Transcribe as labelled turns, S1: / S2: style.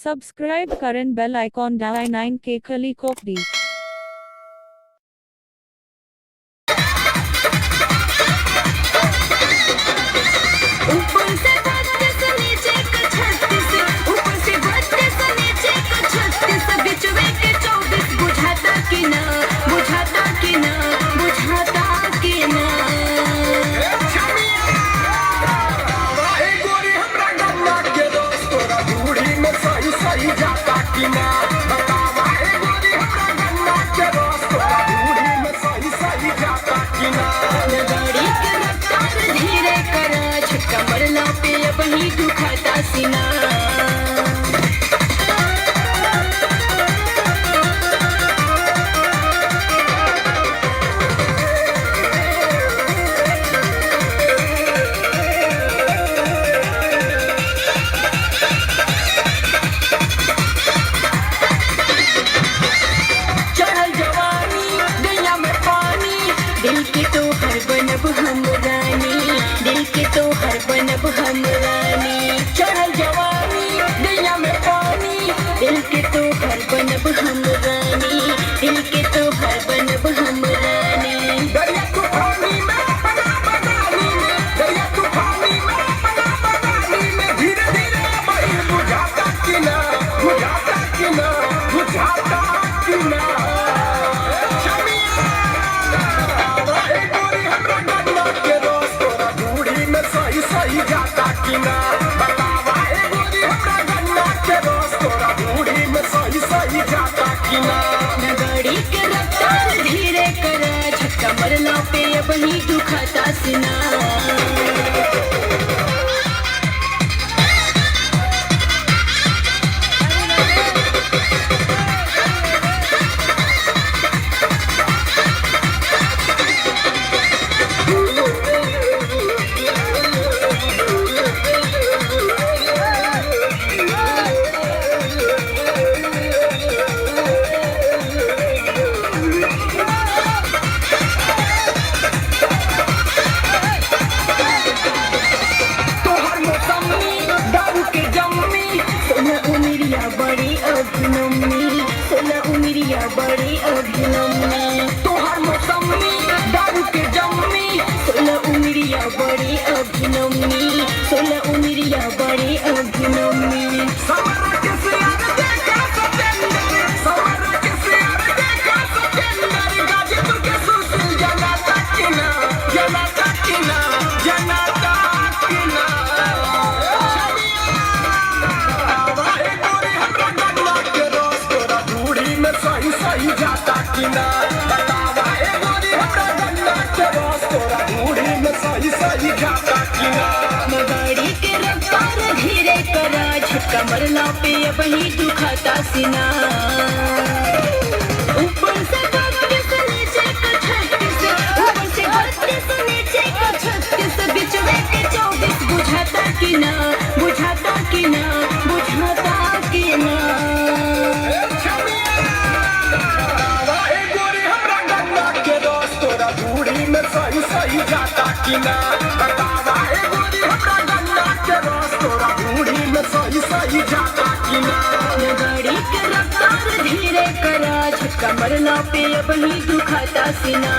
S1: Subscribe करें, बेल icon दबाएं, 9K खली कोक दी।
S2: ऊपर से 32 नीचे का 36, ऊपर से 32 नीचे का 36, बिचवे के 24 बुझाता कि ना, बुझाता कि ना, बुझाता कि ना। गाड़ी के रफ्तार धीरे करा, झटका मरला पे अब ही दुखाता सीना। चढ़ल जवानी गैया में पानी, दिल के तो हर बनब हम रानी, दिल के तो हर बनब हम रानी। चढ़ल जवानी गैया में पानी, दिल के तो हर बनब हम रानी, दिल के तो हर बनब हम रानी।
S3: दरिया तूफानी में बना बनानी में, दरिया तूफानी में बना बनानी में, धीरे धीरे बही बुझाता कि ना, बुझाता कि ना, बुझाता कि ना। सही जाता कि ना, बतावा ए गोरी हमरा गन्ना के रोज तोरा बूढ़ी में सही सही जाता कि ना।
S2: गाड़ी के रफ्तार धीरे करा, झटका मरला पे अब ही दुखाता सीना।
S3: तोहर मौसमी दारू के जम्मी,
S2: सोना उमिरिया बड़ी अभिनम्नी, सोना उमिरिया बड़ी अभिनम्नी।
S3: तोहर मौसमी दारू के जम्मी,
S2: सोना उमिरिया बड़ी अभिनम्नी, सोना उमिरिया बड़ी अभिनम्नी।
S3: सवरा के सियार देखा सतेंद्र, सवरा के सियार देखा सतेंद्र, गाजीपुर के सुशील जनाता कि ना, जनाता कि ना, जनाता कि ना। ए गोरी हमरा गन्ना के रोज तोरा बूढ़ी में सही सही जाता कि ना, बतावा ए गोरी हमरा गन्ना के रोज तोरा बूढ़ी में सही सही जाता कि ना।
S2: गाड़ी के रफ्तार धीरे करा, झटका मरला पे अब ही दुखाता सीना। ऊपर से 32 नीचे का 36, ऊपर से 32 नीचे का 36, बिचवे के 24 बुझाता कि ना, बुझाता कि ना, बुझाता कि ना।
S3: ए गोरी हमरा गन्ना के रोज तोरा बूढ़ी में सही सही जाता कि ना, बतावा ए गोरी हमरा गन्ना के रोज तोरा बूढ़ी में सही सही जाता कि ना।
S2: गाड़ी के रफ्तार धीरे करा, झटका मरला पे अब ही दुखाता सीना।